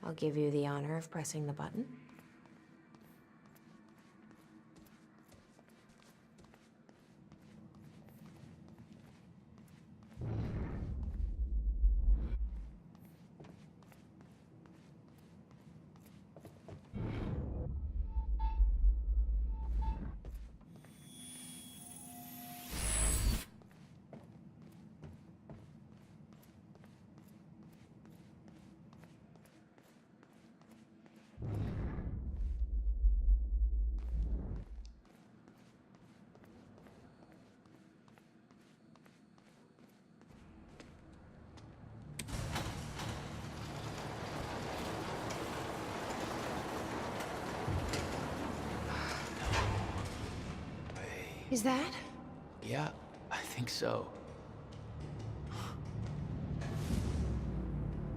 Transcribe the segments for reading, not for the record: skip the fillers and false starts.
I'll give you the honor of pressing the button. Is that? Yeah, I think so.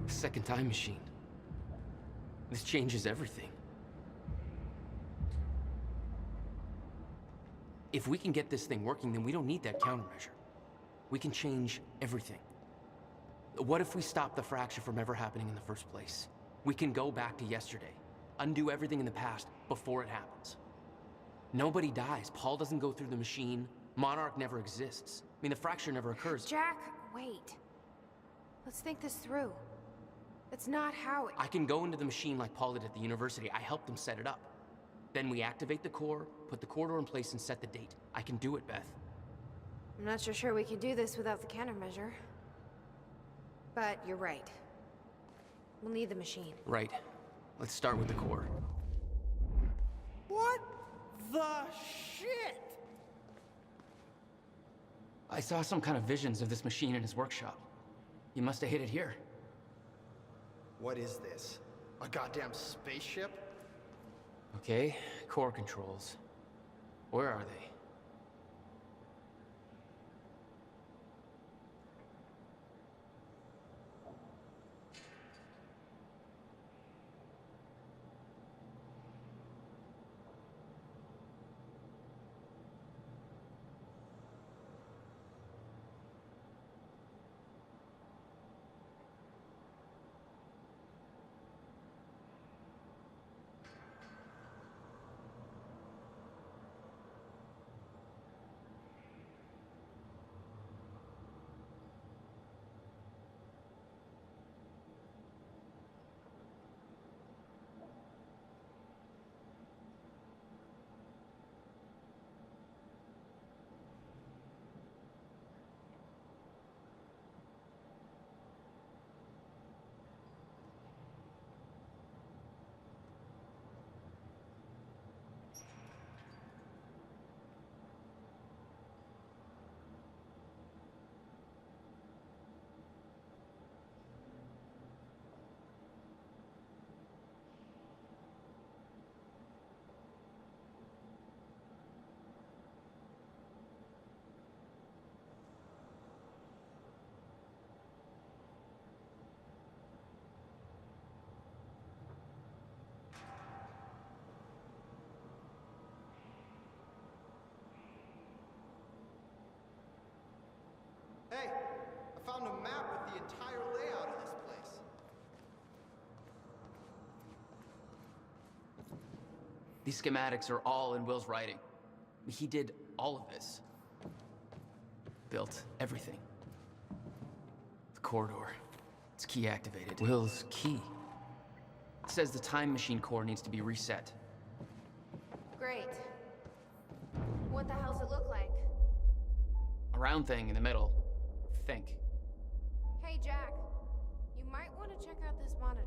Second time machine. This changes everything. If we can get this thing working, then we don't need that countermeasure. We can change everything. What if we stop the fracture from ever happening in the first place? We can go back to yesterday, undo everything in the past before it happens. Nobody dies. Paul doesn't go through the machine. Monarch never exists. I mean, the fracture never occurs. Jack, wait. Let's think this through. That's not how it... I can go into the machine like Paul did at the university. I helped them set it up. Then we activate the core, put the corridor in place, and set the date. I can do it, Beth. I'm not so sure we can do this without the countermeasure. But you're right. We'll need the machine. Right. Let's start with the core. What the shit? I saw some kind of visions of this machine in his workshop. You must have hid it here. What is this? A goddamn spaceship? Okay, core controls. Where are they? Hey, I found a map with the entire layout of this place. These schematics are all in Will's writing. He did all of this. Built everything. The corridor. It's key activated. Will's key. It says the time machine core needs to be reset. Great. What the hell's it look like? A round thing in the middle. Think. Hey, Jack. You might want to check out this monitor.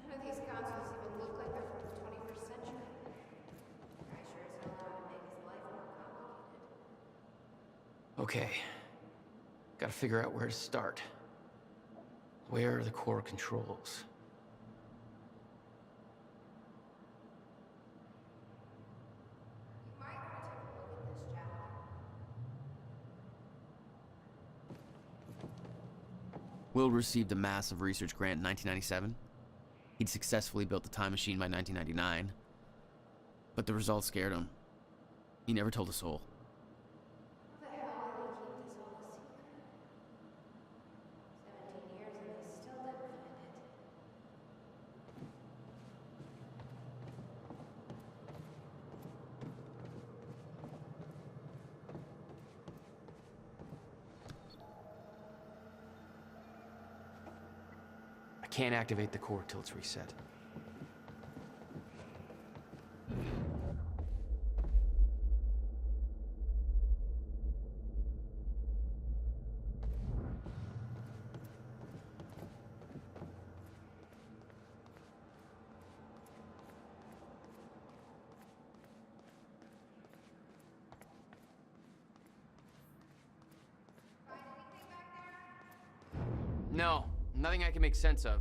None of these consoles even look like they're from the 21st century. I sure as hell want to make his life more complicated. Okay. Gotta figure out where to start. Where are the core controls? You might want to take a look at this, Jack. Will received a massive research grant in 1997. He'd successfully built the time machine by 1999. But the results scared him. He never told a soul. How the hell will he keep this all a secret? can't activate the core till it's reset. No, nothing I can make sense of.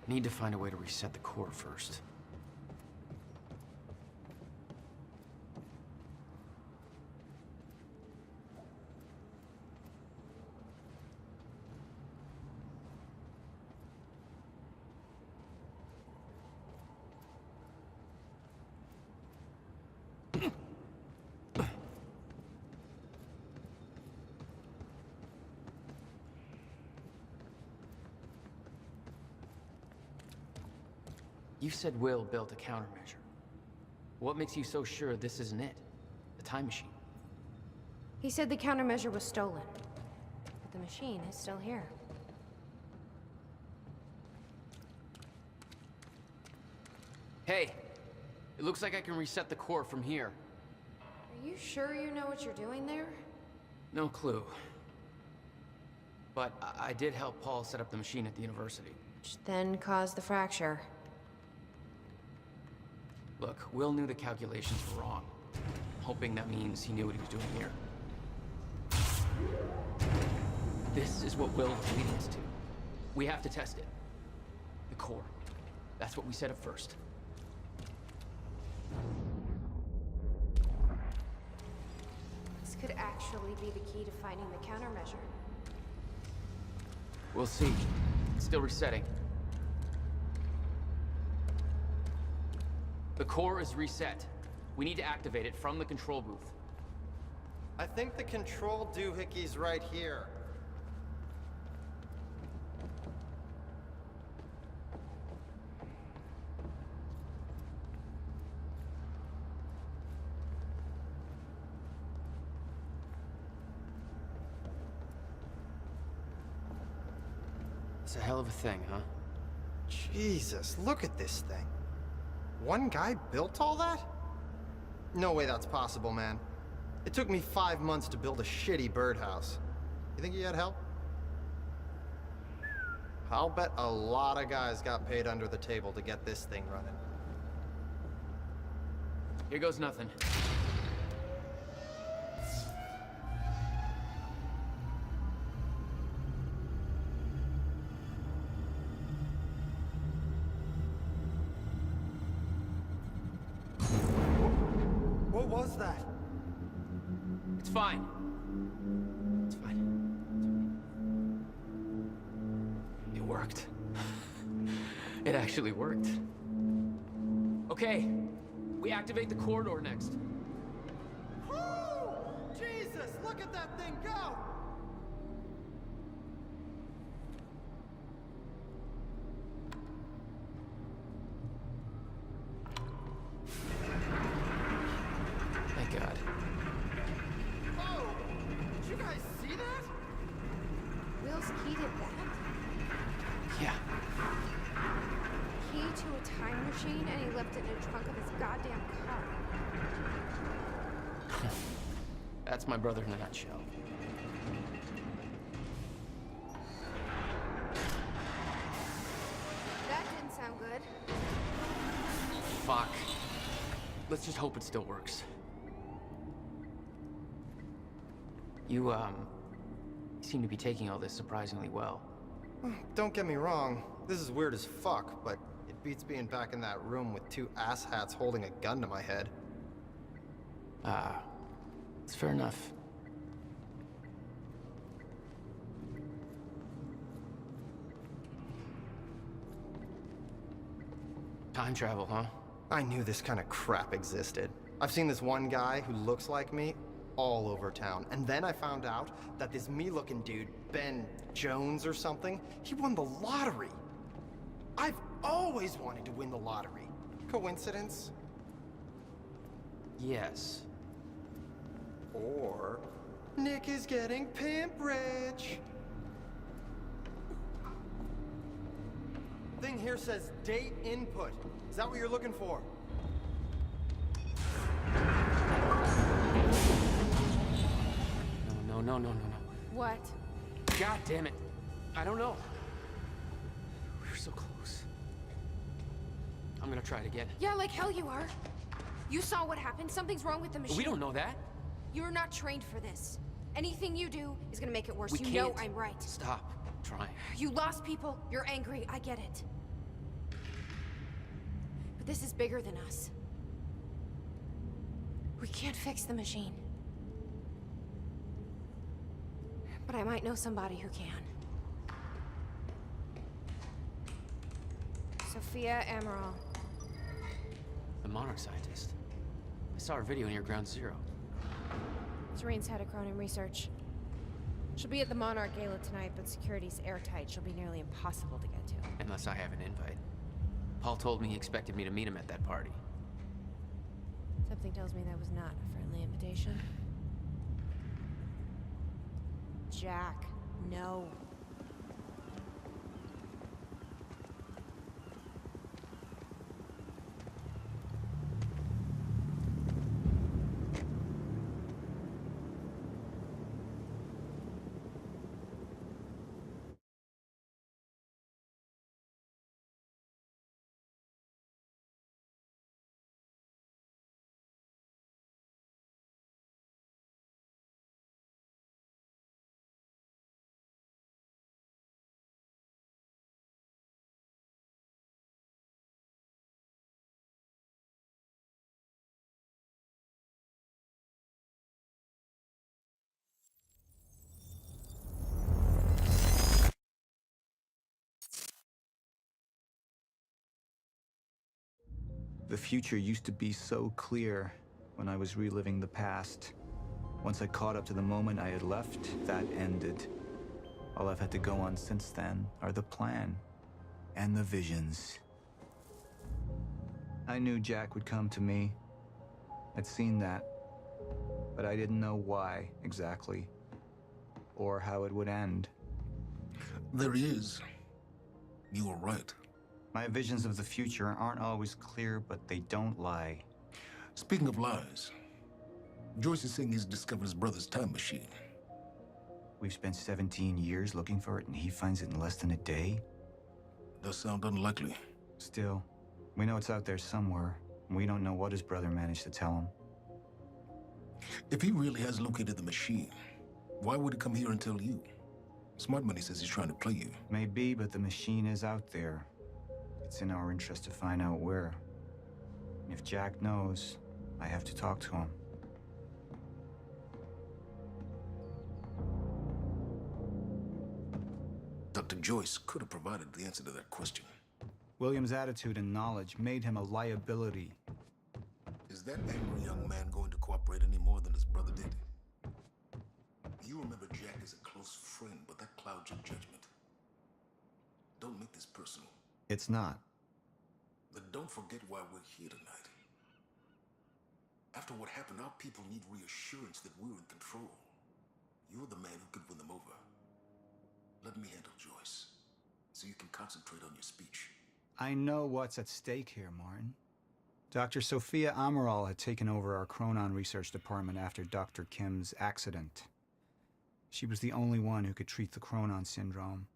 Need to find a way to reset the core first. You said Will built a countermeasure. What makes you so sure this isn't it? The time machine? He said the countermeasure was stolen. But the machine is still here. Hey! It looks like I can reset the core from here. Are you sure you know what you're doing there? No clue. But I did help Paul set up the machine at the university. Which then caused the fracture. Look, Will knew the calculations were wrong. Hoping that means he knew what he was doing here. This is what Will was leading us to. We have to test it. The core. That's what we set up first. This could actually be the key to finding the countermeasure. We'll see. It's still resetting. The core is reset. We need to activate it from the control booth. I think the control doohickey's right here. It's a hell of a thing, huh? Jesus, look at this thing. One guy built all that? No way that's possible, man. It took me 5 months to build a shitty birdhouse. You think he had help? I'll bet a lot of guys got paid under the table to get this thing running. Here goes nothing. What was that? It's fine. It's fine. It worked. It actually worked. Okay, we activate the corridor next. Woo! Jesus, look at that thing go! Thank God. Oh! Did you guys see that? Will's key did that? Yeah. Key to a time machine, and he left it in the trunk of his goddamn car. That's my brother in a nutshell. That didn't sound good. Fuck. Let's just hope it still works. You seem to be taking all this surprisingly well. Don't get me wrong, this is weird as fuck, but it beats being back in that room with two asshats holding a gun to my head. Ah, it's fair enough. Time travel, huh? I knew this kind of crap existed. I've seen this one guy who looks like me all over town. And then I found out that this me-looking dude, Ben Jones or something, he won the lottery. I've always wanted to win the lottery. Coincidence? Yes. Or Nick is getting pimp rich. Thing here says date input. Is that what you're looking for? No. What? God damn it. I don't know. We were so close. I'm gonna try it again. Yeah, like hell you are. You saw what happened. Something's wrong with the machine. We don't know that. You're not trained for this. Anything you do is gonna make it worse. We You can't. know I'm right. Stop trying. You lost people. You're angry. I get it. This is bigger than us. We can't fix the machine. But I might know somebody who can. Sophia Amaral. The Monarch scientist. I saw her video near Ground Zero. Serene's head of Cronin Research. She'll be at the Monarch Gala tonight, but security's airtight. She'll be nearly impossible to get to. Unless I have an invite. Paul told me he expected me to meet him at that party. Something tells me that was not a friendly invitation. Jack, no. The future used to be so clear when I was reliving the past. Once I caught up to the moment I had left, that ended. All I've had to go on since then are the plan and the visions. I knew Jack would come to me. I'd seen that, but I didn't know why exactly, or how it would end. There he is. You were right. My visions of the future aren't always clear, but they don't lie. Speaking of lies, Joyce is saying he's discovered his brother's time machine. We've spent 17 years looking for it, and he finds it in less than a day? Does sound unlikely. Still, we know it's out there somewhere, and we don't know what his brother managed to tell him. If he really has located the machine, why would he come here and tell you? Smart Money says he's trying to play you. Maybe, but the machine is out there. It's in our interest to find out where. And if Jack knows, I have to talk to him. Dr. Joyce could have provided the answer to that question. William's attitude and knowledge made him a liability. Is that angry young man going to cooperate any more than his brother did? You remember Jack as a close friend, but that clouds your judgment. Don't make this personal. It's not. Then don't forget why we're here tonight. After what happened, our people need reassurance that we're in control. You're the man who could win them over. Let me handle Joyce, so you can concentrate on your speech. I know what's at stake here, Martin. Dr. Sophia Amaral had taken over our Chronon research department after Dr. Kim's accident. She was the only one who could treat the Chronon syndrome.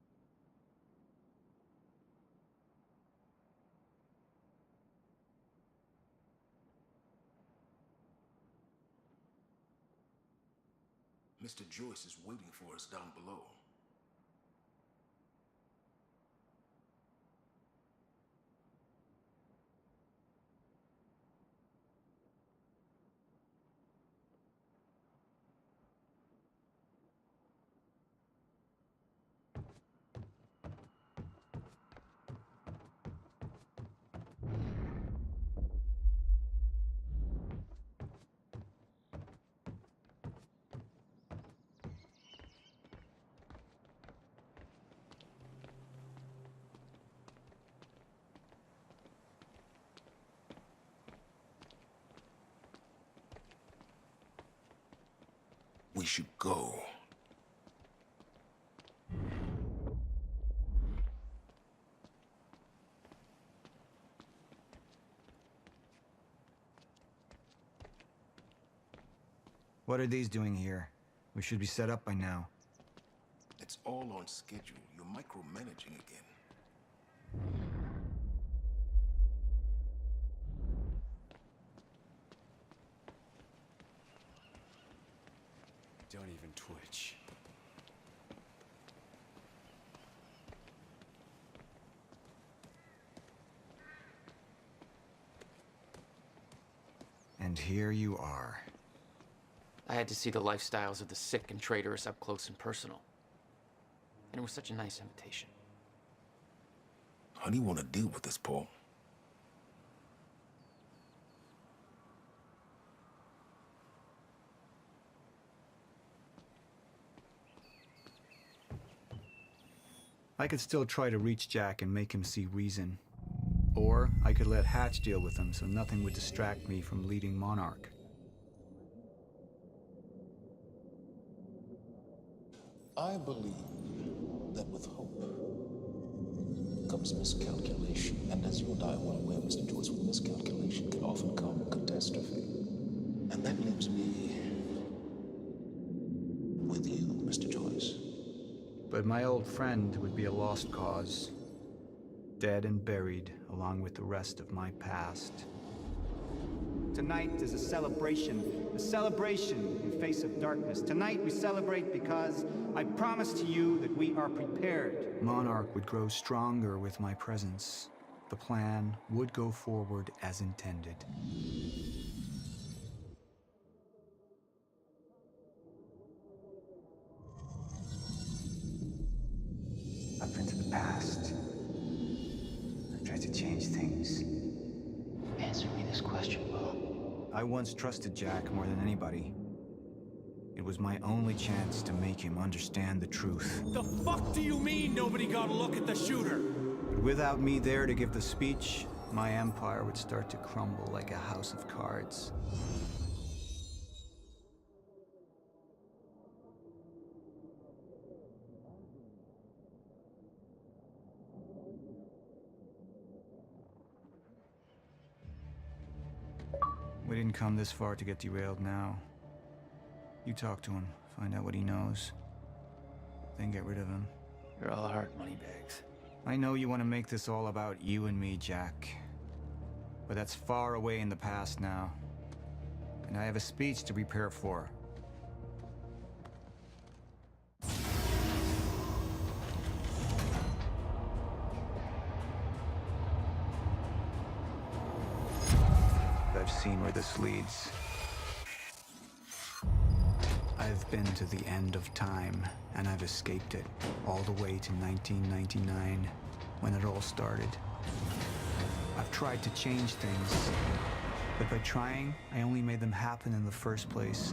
Mr. Joyce is waiting for us down below. We should go. What are these doing here? We should be set up by now. It's all on schedule. You're micromanaging again. Don't even twitch. And here you are. I had to see the lifestyles of the sick and traitorous up close and personal. And it was such a nice invitation. How do you want to deal with this, Paul? I could still try to reach Jack and make him see reason. Or I could let Hatch deal with him so nothing would distract me from leading Monarch. I believe that with hope comes miscalculation. And as you and I are well aware, Mr. Joyce, with miscalculation can often come catastrophe. And that leaves me with you, Mr. Joyce. But my old friend would be a lost cause. Dead and buried along with the rest of my past. Tonight is a celebration in face of darkness. Tonight we celebrate because I promise to you that we are prepared. Monarch would grow stronger with my presence. The plan would go forward as intended. I've been to the past. I've tried to change things. Answer me this question, Will. I once trusted Jack more than anybody. It was my only chance to make him understand the truth. The fuck do you mean nobody got a look at the shooter? But without me there to give the speech, my empire would start to crumble like a house of cards. We didn't come this far to get derailed now. You talk to him, find out what he knows, then get rid of him. You're all heart, moneybags. I know you want to make this all about you and me, Jack. But that's far away in the past now. And I have a speech to prepare for. I've seen where this leads. I've been to the end of time, and I've escaped it, all the way to 1999, when it all started. I've tried to change things, but by trying, I only made them happen in the first place.